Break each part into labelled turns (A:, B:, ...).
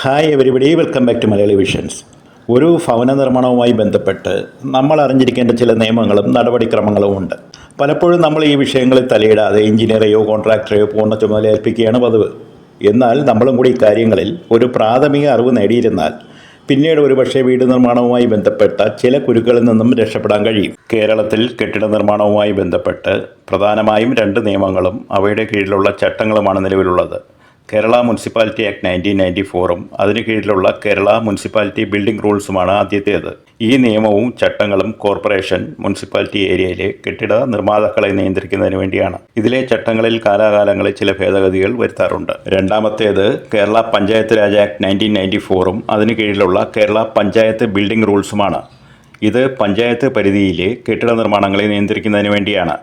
A: Hi everybody, welcome back to Malayali Visions. ഒരു ഭവന നിർമ്മാണവുമായി ബന്ധപ്പെട്ട് നമ്മൾ അറിഞ്ഞിരിക്കേണ്ട ചില നിയമങ്ങളും നടപടിക്രമങ്ങളും ഉണ്ട്. പലപ്പോഴും നമ്മൾ ഈ വിഷയങ്ങളിൽ തലയിടാതെ എഞ്ചിനീയറെയോ കോൺട്രാക്ടറെയോ പൂർണ്ണ ചുമതല ഏൽപ്പിക്കുകയാണ് പതിവ്. എന്നാൽ നമ്മളും കൂടി ഇക്കാര്യങ്ങളിൽ ഒരു പ്രാഥമിക അറിവ് നേടിയിരുന്നാൽ പിന്നീട് ഒരുപക്ഷെ വീട് നിർമ്മാണവുമായി ബന്ധപ്പെട്ട ചില കുരുക്കുകളിൽ നിന്നും രക്ഷപ്പെടാൻ കഴിയും. കേരളത്തിൽ കെട്ടിട നിർമ്മാണവുമായി ബന്ധപ്പെട്ട് പ്രധാനമായും 2 നിയമങ്ങളും അവയുടെ കീഴിലുള്ള ചട്ടങ്ങളുമാണ് നിലവിലുള്ളത്. കേരള മുനിസിപ്പാലിറ്റി ആക്ട് 1994 അതിന് കീഴിലുള്ള കേരള മുനിസിപ്പാലിറ്റി ബിൽഡിംഗ് റൂൾസുമാണ് ആദ്യത്തേത്. ഈ നിയമവും ചട്ടങ്ങളും കോർപ്പറേഷൻ, മുനിസിപ്പാലിറ്റി ഏരിയയിലെ കെട്ടിട നിർമ്മാതാക്കളെ നിയന്ത്രിക്കുന്നതിന് വേണ്ടിയാണ്. ഇതിലെ ചട്ടങ്ങളിൽ കാലാകാലങ്ങളിൽ ചില ഭേദഗതികൾ വരുത്താറുണ്ട്. രണ്ടാമത്തേത് കേരള പഞ്ചായത്ത് രാജ് ആക്ട് 1994 അതിന് കീഴിലുള്ള കേരള പഞ്ചായത്ത് ബിൽഡിംഗ് റൂൾസുമാണ്. ഇത് പഞ്ചായത്ത് പരിധിയിലെ കെട്ടിട നിർമ്മാണങ്ങളെ നിയന്ത്രിക്കുന്നതിന് വേണ്ടിയാണ്.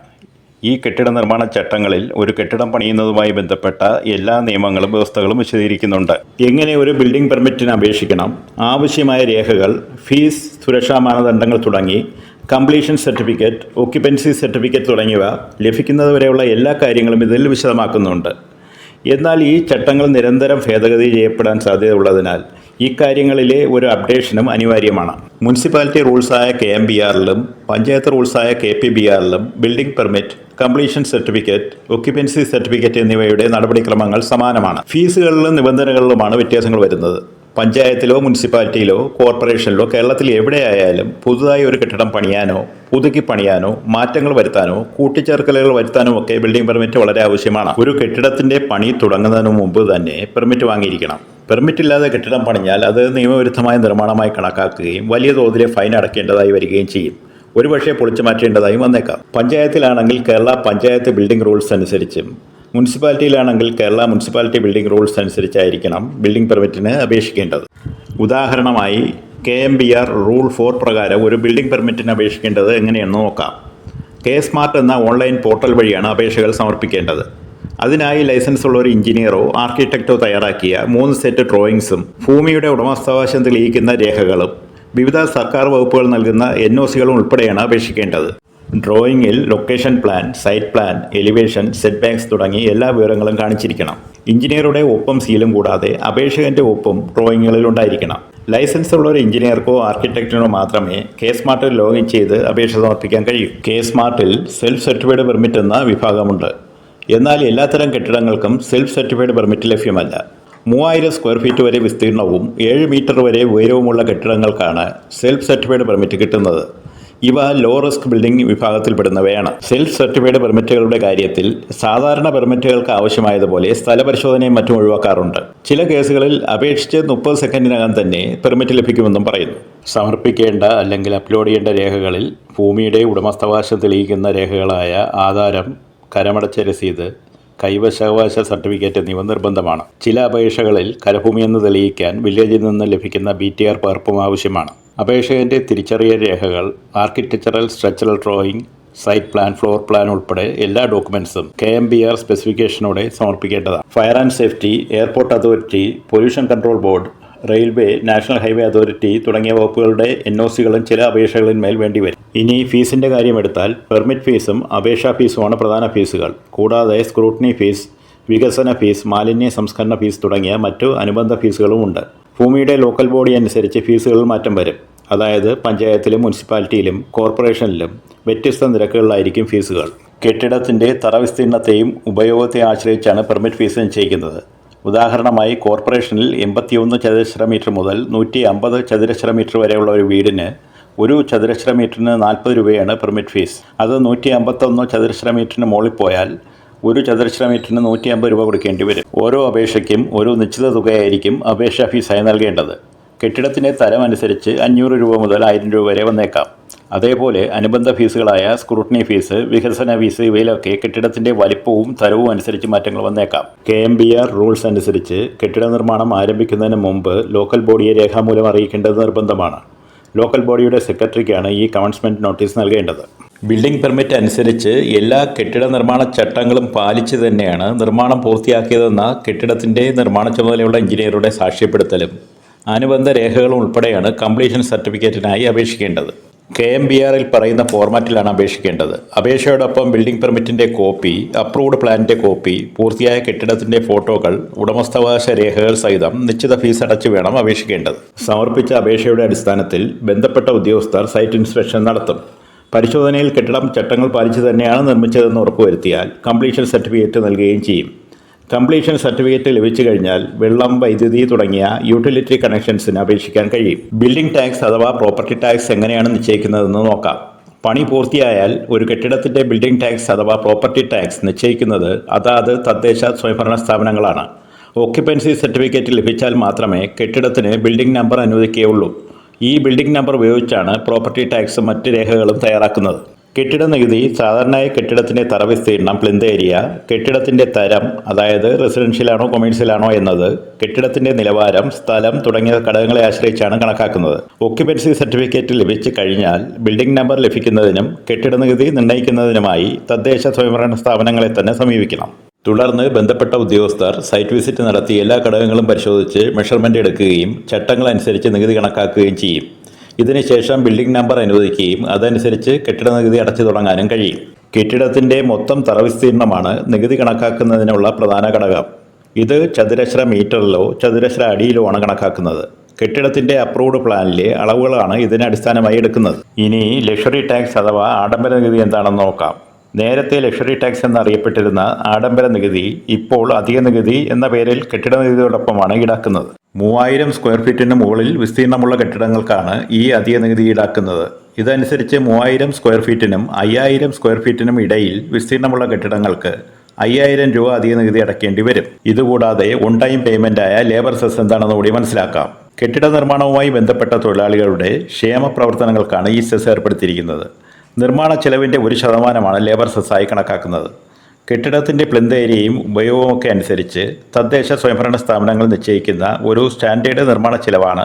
A: ഈ കെട്ടിട നിർമ്മാണ ചട്ടങ്ങളിൽ ഒരു കെട്ടിടം പണിയുന്നതുമായി ബന്ധപ്പെട്ട എല്ലാ നിയമങ്ങളും വ്യവസ്ഥകളും വിശദീകരിക്കുന്നുണ്ട്. എങ്ങനെ ഒരു ബിൽഡിംഗ് പെർമിറ്റിന് അപേക്ഷിക്കണം, ആവശ്യമായ രേഖകൾ, ഫീസ്, സുരക്ഷാ മാനദണ്ഡങ്ങൾ തുടങ്ങി കംപ്ലീഷൻ സർട്ടിഫിക്കറ്റ്, ഒക്യുപ്പൻസി സർട്ടിഫിക്കറ്റ് തുടങ്ങിയവ ലഭിക്കുന്നതുവരെയുള്ള എല്ലാ കാര്യങ്ങളും ഇതിൽ വിശദമാക്കുന്നുണ്ട്. എന്നാൽ ഈ ചട്ടങ്ങൾ നിരന്തരം ഭേദഗതി ചെയ്യപ്പെടാൻ സാധ്യതയുള്ളതിനാൽ ഈ കാര്യങ്ങളിലെ ഒരു അപ്ഡേഷനും അനിവാര്യമാണ്. മുനിസിപ്പാലിറ്റി റൂൾസായ KMBRലും പഞ്ചായത്ത് റൂൾസായ KPBRലും building permit, completion certificate, occupancy certificate എന്നിവയുടെ നടപടിക്രമങ്ങൾ സമാനമാണ്. ഫീസുകളിലും നിബന്ധനകളിലുമാണ് വ്യത്യാസങ്ങൾ വരുന്നത്. പഞ്ചായത്തിലോ മുനിസിപ്പാലിറ്റിയിലോ കോർപ്പറേഷനിലോ കേരളത്തിൽ എവിടെയായാലും പുതുതായി ഒരു കെട്ടിടം പണിയാനോ പുതുക്കി പണിയാനോ മാറ്റങ്ങൾ വരുത്താനോ കൂട്ടിച്ചേർക്കലുകൾ വരുത്താനോ ഒക്കെ ബിൽഡിംഗ് പെർമിറ്റ് വളരെ ആവശ്യമാണ്. ഒരു കെട്ടിടത്തിൻ്റെ പണി തുടങ്ങുന്നതിന് മുമ്പ് തന്നെ പെർമിറ്റ് വാങ്ങിയിരിക്കണം. പെർമിറ്റ് ഇല്ലാതെ കെട്ടിടം പണിഞ്ഞാൽ അത് നിയമവിരുദ്ധമായ നിർമ്മാണമായി കണക്കാക്കുകയും വലിയ തോതിലെ ഫൈൻ അടയ്ക്കേണ്ടതായി വരികയും ചെയ്യും. ഒരുപക്ഷെ പൊളിച്ചു മാറ്റേണ്ടതായും വന്നേക്കാം. പഞ്ചായത്തിലാണെങ്കിൽ കേരള പഞ്ചായത്ത് ബിൽഡിംഗ് റൂൾസ് അനുസരിച്ചും മുനിസിപ്പാലിറ്റിയിലാണെങ്കിൽ കേരള മുനിസിപ്പാലിറ്റി ബിൽഡിംഗ് റൂൾസ് അനുസരിച്ചായിരിക്കണം ബിൽഡിംഗ് പെർമിറ്റിന് അപേക്ഷിക്കേണ്ടത്. ഉദാഹരണമായി KMBR റൂൾ 4 പ്രകാരം ഒരു ബിൽഡിംഗ് പെർമിറ്റിന് അപേക്ഷിക്കേണ്ടത് എങ്ങനെയെന്ന് നോക്കാം. K-സ്മാർട്ട് എന്ന ഓൺലൈൻ പോർട്ടൽ വഴിയാണ് അപേക്ഷകൾ സമർപ്പിക്കേണ്ടത്. അതിനായി ലൈസൻസ് ഉള്ള ഒരു എഞ്ചിനീയറോ ആർക്കിടെക്റ്റോ തയ്യാറാക്കിയ 3 സെറ്റ് ഡ്രോയിങ്സും ഭൂമിയുടെ ഉടമസ്ഥാവകാശം തെളിയിക്കുന്ന രേഖകളും വിവിധ സർക്കാർ വകുപ്പുകൾ നൽകുന്ന NOCകളും ഉൾപ്പെടെയാണ് അപേക്ഷിക്കേണ്ടത്. ഡ്രോയിങ്ങിൽ location plan, site plan, elevation, setbacks തുടങ്ങി എല്ലാ വിവരങ്ങളും കാണിച്ചിരിക്കണം. എഞ്ചിനീയറുടെ ഒപ്പും സീലും കൂടാതെ അപേക്ഷകൻ്റെ ഒപ്പും ഡ്രോയിങ്ങുകളിൽ ഉണ്ടായിരിക്കണം. ലൈസൻസ് ഉള്ള ഒരു എഞ്ചിനീയർക്കോ ആർക്കിടെക്റ്റിനോ മാത്രമേ K-സ്മാർട്ടിൽ ലോഗിൻ ചെയ്ത് അപേക്ഷ സമർപ്പിക്കാൻ കഴിയൂ. K-സ്മാർട്ടിൽ സെൽഫ് സർട്ടിഫൈഡ് പെർമിറ്റ് എന്ന വിഭാഗമുണ്ട്. എന്നാൽ എല്ലാത്തരം കെട്ടിടങ്ങൾക്കും സെൽഫ് സർട്ടിഫൈഡ് പെർമിറ്റ് ലഭ്യമല്ല. 3000 സ്ക്വയർ ഫീറ്റ് വരെ വിസ്തീർണവും 7 മീറ്റർ വരെ ഉയരവുമുള്ള കെട്ടിടങ്ങൾക്കാണ് സെൽഫ് സർട്ടിഫൈഡ് പെർമിറ്റ് കിട്ടുന്നത്. ഇവ ലോ റിസ്ക് ബിൽഡിംഗ് വിഭാഗത്തിൽപ്പെടുന്നവയാണ്. സെൽഫ് സർട്ടിഫൈഡ് പെർമിറ്റുകളുടെ കാര്യത്തിൽ സാധാരണ പെർമിറ്റുകൾക്ക് ആവശ്യമായതുപോലെ സ്ഥലപരിശോധനയും മറ്റും ഒഴിവാക്കാറുണ്ട്. ചില കേസുകളിൽ അപേക്ഷിച്ച് 30 സെക്കൻഡിനകം തന്നെ പെർമിറ്റ് ലഭിക്കുമെന്നും പറയുന്നു. സമർപ്പിക്കേണ്ട അല്ലെങ്കിൽ അപ്ലോഡ് ചെയ്യേണ്ട രേഖകളിൽ ഭൂമിയുടെ ഉടമസ്ഥാവകാശം തെളിയിക്കുന്ന രേഖകളായ ആധാരം, കരമടച്ച രസീത്, കൈവശാവകാശ സർട്ടിഫിക്കറ്റ് എന്നിവ നിർബന്ധമാണ്. ചില അപേക്ഷകളിൽ കരഭൂമിയെന്ന് തെളിയിക്കാൻ വില്ലേജിൽ നിന്ന് ലഭിക്കുന്ന BTR പകർപ്പും ആവശ്യമാണ്. അപേക്ഷകൻ്റെ തിരിച്ചറിയൽ രേഖകൾ, architectural structural drawing, site plan, floor plan ഉൾപ്പെടെ എല്ലാ ഡോക്യുമെൻസും KMBR സ്പെസിഫിക്കേഷനോടെ സമർപ്പിക്കേണ്ടതാണ്. Fire and safety, airport authority, pollution control board, railway, national highway authority തുടങ്ങിയ വകുപ്പുകളുടെ NOCകളും ചില അപേക്ഷകളിന്മേൽ വേണ്ടിവരും. ഇനി ഫീസിൻ്റെ കാര്യമെടുത്താൽ പെർമിറ്റ് ഫീസും അപേക്ഷാ ഫീസുമാണ് പ്രധാന ഫീസുകൾ. കൂടാതെ സ്ക്രൂട്ടനി ഫീസ്, വികസന ഫീസ്, മാലിന്യ സംസ്കരണ ഫീസ് തുടങ്ങിയ മറ്റു അനുബന്ധ ഫീസുകളുമുണ്ട്. ഭൂമിയുടെ ലോക്കൽ ബോഡി അനുസരിച്ച് ഫീസുകളിൽ മാറ്റം വരും. അതായത് പഞ്ചായത്തിലും മുനിസിപ്പാലിറ്റിയിലും കോർപ്പറേഷനിലും വ്യത്യസ്ത നിരക്കുകളിലായിരിക്കും ഫീസുകൾ. കെട്ടിടത്തിൻ്റെ തറ വിസ്തീർണത്തെയും ഉപയോഗത്തെയും ആശ്രയിച്ചാണ് പെർമിറ്റ് ഫീസ് നിശ്ചയിക്കുന്നത്. ഉദാഹരണമായി കോർപ്പറേഷനിൽ 81 ചതുരശ്ര മീറ്റർ മുതൽ 150 ചതുരശ്ര മീറ്റർ വരെയുള്ള ഒരു വീടിന് ഒരു ചതുരശ്ര മീറ്ററിന് 40 രൂപയാണ് പെർമിറ്റ് ഫീസ്. അത് 151 ചതുരശ്ര മീറ്ററിന് മുകളിൽ പോയാൽ ഒരു ചതുരശ്ര മീറ്ററിന് 150 രൂപ കൊടുക്കേണ്ടി വരും. ഓരോ അപേക്ഷയ്ക്കും ഒരു നിശ്ചിത തുകയായിരിക്കും അപേക്ഷാ ഫീസായി നൽകേണ്ടത്. കെട്ടിടത്തിൻ്റെ തരം അനുസരിച്ച് 500 രൂപ മുതൽ 1000 രൂപ വരെ വന്നേക്കാം. അതേപോലെ അനുബന്ധ ഫീസുകളായ സ്ക്രൂട്ടനി ഫീസ്, വികസന ഫീസ് ഇവയിലൊക്കെ കെട്ടിടത്തിൻ്റെ വലിപ്പവും തരവും അനുസരിച്ച് മാറ്റങ്ങൾ വന്നേക്കാം. KMBR റൂൾസ് അനുസരിച്ച് കെട്ടിട നിർമ്മാണം ആരംഭിക്കുന്നതിന് മുമ്പ് ലോക്കൽ ബോഡിയെ രേഖാമൂലം അറിയിക്കേണ്ടത് നിർബന്ധമാണ്. ലോക്കൽ ബോഡിയുടെ സെക്രട്ടറിക്കാണ് ഈ കമൻസ്മെൻറ്റ് നോട്ടീസ് നൽകേണ്ടത്. ബിൽഡിംഗ് പെർമിറ്റ് അനുസരിച്ച് എല്ലാ കെട്ടിട നിർമ്മാണ ചട്ടങ്ങളും പാലിച്ച് തന്നെയാണ് നിർമ്മാണം പൂർത്തിയാക്കിയതെന്ന കെട്ടിടത്തിൻ്റെ നിർമ്മാണ ചുമതലയുള്ള എഞ്ചിനീയറുടെ സാക്ഷ്യപ്പെടുത്തലും അനുബന്ധ രേഖകളും ഉൾപ്പെടെയാണ് കംപ്ലീഷൻ സർട്ടിഫിക്കറ്റിനായി അപേക്ഷിക്കേണ്ടത്. KMBRൽ പറയുന്ന ഫോർമാറ്റിലാണ് അപേക്ഷിക്കേണ്ടത്. അപേക്ഷയോടൊപ്പം ബിൽഡിംഗ് പെർമിറ്റിൻ്റെ കോപ്പി, അപ്രൂവ്ഡ് പ്ലാനിൻ്റെ കോപ്പി, പൂർത്തിയായ കെട്ടിടത്തിൻ്റെ ഫോട്ടോകൾ, ഉടമസ്ഥാവകാശ രേഖകൾ സഹിതം നിശ്ചിത ഫീസ് അടച്ച് വേണം അപേക്ഷിക്കേണ്ടത്. സമർപ്പിച്ച അപേക്ഷയുടെ അടിസ്ഥാനത്തിൽ ബന്ധപ്പെട്ട ഉദ്യോഗസ്ഥർ സൈറ്റ് ഇൻസ്പെക്ഷൻ നടത്തും. പരിശോധനയിൽ കെട്ടിടം ചട്ടങ്ങൾ പാലിച്ചു തന്നെയാണ് നിർമ്മിച്ചതെന്ന് ഉറപ്പുവരുത്തിയാൽ കംപ്ലീഷൻ സർട്ടിഫിക്കറ്റ് നൽകുകയും ചെയ്യും. കംപ്ലീഷൻ സർട്ടിഫിക്കറ്റ് ലഭിച്ചു കഴിഞ്ഞാൽ വെള്ളം, വൈദ്യുതി തുടങ്ങിയ യൂട്ടിലിറ്റി കണക്ഷൻസിന് അപേക്ഷിക്കാൻ കഴിയും. ബിൽഡിംഗ് ടാക്സ് അഥവാ പ്രോപ്പർട്ടി ടാക്സ് എങ്ങനെയാണ് നിശ്ചയിക്കുന്നതെന്ന് നോക്കാം. പണി പൂർത്തിയായാൽ ഒരു കെട്ടിടത്തിൻ്റെ ബിൽഡിംഗ് ടാക്സ് അഥവാ പ്രോപ്പർട്ടി ടാക്സ് നിശ്ചയിക്കുന്നത് അതാത് തദ്ദേശ സ്വയംഭരണ സ്ഥാപനങ്ങളാണ്. ഓക്യുപ്പൻസി സർട്ടിഫിക്കറ്റ് ലഭിച്ചാൽ മാത്രമേ കെട്ടിടത്തിന് ബിൽഡിംഗ് നമ്പർ അനുവദിക്കുകയുള്ളൂ. ഈ ബിൽഡിംഗ് നമ്പർ ഉപയോഗിച്ചാണ് പ്രോപ്പർട്ടി ടാക്സ് മറ്റ് രേഖകളും തയ്യാറാക്കുന്നത്. കെട്ടിട നികുതി സാധാരണയായി കെട്ടിടത്തിൻ്റെ തറവിസ്തീർണം, പ്ലിന്ത് ഏരിയ, കെട്ടിടത്തിൻ്റെ തരം അതായത് റെസിഡൻഷ്യലാണോ കൊമേഴ്സ്യലാണോ എന്നത്, കെട്ടിടത്തിൻ്റെ നിലവാരം, സ്ഥലം തുടങ്ങിയ ഘടകങ്ങളെ ആശ്രയിച്ചാണ് കണക്കാക്കുന്നത്. ഓക്യുപ്പൻസി സർട്ടിഫിക്കറ്റ് ലഭിച്ചു കഴിഞ്ഞാൽ ബിൽഡിംഗ് നമ്പർ ലഭിക്കുന്നതിനും കെട്ടിട നികുതി നിർണ്ണയിക്കുന്നതിനുമായി തദ്ദേശ സ്വയംഭരണ സ്ഥാപനങ്ങളെ തന്നെ സമീപിക്കണം. തുടർന്ന് ബന്ധപ്പെട്ട ഉദ്യോഗസ്ഥർ സൈറ്റ് വിസിറ്റ് നടത്തി എല്ലാ ഘടകങ്ങളും പരിശോധിച്ച് മെഷർമെൻ്റ് എടുക്കുകയും ചട്ടങ്ങളനുസരിച്ച് നികുതി കണക്കാക്കുകയും ചെയ്യും. ഇതിനുശേഷം ബിൽഡിംഗ് നമ്പർ അനുവദിക്കുകയും അതനുസരിച്ച് കെട്ടിട നികുതി അടച്ചു തുടങ്ങാനും കഴിയും. കെട്ടിടത്തിൻ്റെ മൊത്തം തറവിസ്തീർണമാണ് നികുതി കണക്കാക്കുന്നതിനുള്ള പ്രധാന ഘടകം. ഇത് ചതുരശ്ര മീറ്ററിലോ ചതുരശ്ര അടിയിലോ ആണ് കണക്കാക്കുന്നത്. കെട്ടിടത്തിൻ്റെ അപ്രൂവ്ഡ് പ്ലാനിലെ അളവുകളാണ് ഇതിനെ അടിസ്ഥാനമായി എടുക്കുന്നത്. ഇനി ലക്ഷറി ടാക്സ് അഥവാ ആഡംബര നികുതി എന്താണെന്ന് നോക്കാം. നേരത്തെ ലക്ഷറി ടാക്സ് എന്നറിയപ്പെട്ടിരുന്ന ആഡംബര നികുതി ഇപ്പോൾ അധിക നികുതി എന്ന പേരിൽ കെട്ടിട നികുതിയോടൊപ്പമാണ് ഈടാക്കുന്നത്. 3000 സ്ക്വയർ ഫീറ്റിന് മുകളിൽ വിസ്തീർണമുള്ള കെട്ടിടങ്ങൾക്കാണ് ഈ അധിക നികുതി ഈടാക്കുന്നത്. ഇതനുസരിച്ച് 3000 സ്ക്വയർ ഫീറ്റിനും 5000 സ്ക്വയർ ഫീറ്റിനും ഇടയിൽ വിസ്തീർണമുള്ള കെട്ടിടങ്ങൾക്ക് 5000 രൂപ അധിക നികുതി അടയ്ക്കേണ്ടി വരും. ഇതുകൂടാതെ ഓൺ ടൈം പേയ്മെൻറ്റായ ലേബർ സെസ് എന്താണെന്ന് കൂടി മനസ്സിലാക്കാം. കെട്ടിട നിർമ്മാണവുമായി ബന്ധപ്പെട്ട തൊഴിലാളികളുടെ ക്ഷേമ പ്രവർത്തനങ്ങൾക്കാണ് ഈ സെസ് ഏർപ്പെടുത്തിയിരിക്കുന്നത്. നിർമ്മാണ ചെലവിൻ്റെ 1% ലേബർ സെസ്സായി കണക്കാക്കുന്നത്. കെട്ടിടത്തിൻ്റെ പ്ലിന്ത് ഏരിയയും ഉപയോഗമൊക്കെ അനുസരിച്ച് തദ്ദേശ സ്വയംഭരണ സ്ഥാപനങ്ങൾ നിശ്ചയിക്കുന്ന ഒരു സ്റ്റാൻഡേർഡ് നിർമ്മാണ ചെലവാണ്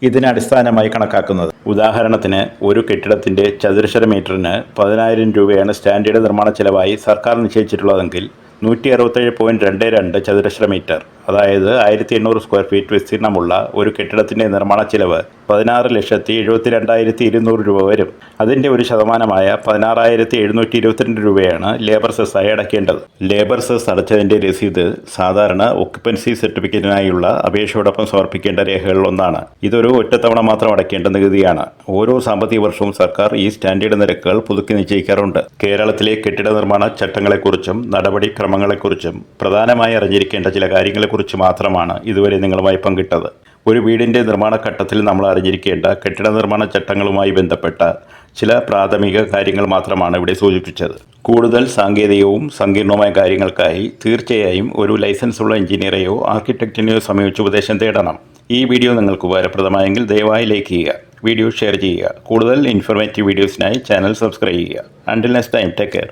A: ഇതിന് അടിസ്ഥാനമായി കണക്കാക്കുന്നത്. ഉദാഹരണത്തിന് ഒരു കെട്ടിടത്തിൻ്റെ ചതുരശ്ര മീറ്ററിന് 10,000 രൂപയാണ് സ്റ്റാൻഡേർഡ് നിർമ്മാണ ചെലവായി സർക്കാർ നിശ്ചയിച്ചിട്ടുള്ളതെങ്കിൽ 167.22 ചതുരശ്ര മീറ്റർ അതായത് 1800 സ്ക്വയർ ഫീറ്റ് വിസ്തീർണമുള്ള ഒരു കെട്ടിടത്തിൻ്റെ നിർമ്മാണ ചെലവ് 16,72,200 രൂപ വരും. അതിൻ്റെ 1% 16,722 രൂപയാണ് ലേബർ സെസ്സായി അടയ്ക്കേണ്ടത്. ലേബർ സെസ് അടച്ചതിൻ്റെ രസീത് സാധാരണ ഒക്യുപ്പൻസി സർട്ടിഫിക്കറ്റിനായുള്ള അപേക്ഷയോടൊപ്പം സമർപ്പിക്കേണ്ട രേഖകളിലൊന്നാണ്. ഇതൊരു ഒറ്റത്തവണ മാത്രം അടയ്ക്കേണ്ട നികുതിയാണ്. ഓരോ സാമ്പത്തിക വർഷവും സർക്കാർ ഈ സ്റ്റാൻഡേർഡ് നിരക്കുകൾ പുതുക്കി നിശ്ചയിക്കാറുണ്ട്. കേരളത്തിലെ കെട്ടിട നിർമ്മാണ ചട്ടങ്ങളെക്കുറിച്ചും നടപടിക്രമങ്ങളെക്കുറിച്ചും പ്രധാനമായി അറിഞ്ഞിരിക്കേണ്ട ചില കാര്യങ്ങളെക്കുറിച്ച് മാത്രമാണ് ഇതുവരെ നിങ്ങളുമായി പങ്കിട്ടത്. ഒരു വീടിൻ്റെ നിർമ്മാണഘട്ടത്തിൽ നമ്മൾ അറിഞ്ഞിരിക്കേണ്ട കെട്ടിട നിർമ്മാണ ചട്ടങ്ങളുമായി ബന്ധപ്പെട്ട ചില പ്രാഥമിക കാര്യങ്ങൾ മാത്രമാണ് ഇവിടെ സൂചിപ്പിച്ചത്. കൂടുതൽ സാങ്കേതികവും സങ്കീർണവുമായ കാര്യങ്ങൾക്കായി തീർച്ചയായും ഒരു ലൈസൻസ് ഉള്ള എഞ്ചിനീയറെയോ ആർക്കിടെക്റ്റിനെയോ സമീപിച്ച് ഉപദേശം തേടണം. ഈ വീഡിയോ നിങ്ങൾക്ക് ഉപകാരപ്രദമായെങ്കിൽ ദയവായി ലൈക്ക് ചെയ്യുക, വീഡിയോ ഷെയർ ചെയ്യുക. കൂടുതൽ ഇൻഫോർമേറ്റീവ് വീഡിയോസിനായി ചാനൽ സബ്സ്ക്രൈബ് ചെയ്യുക. Until next time, take care.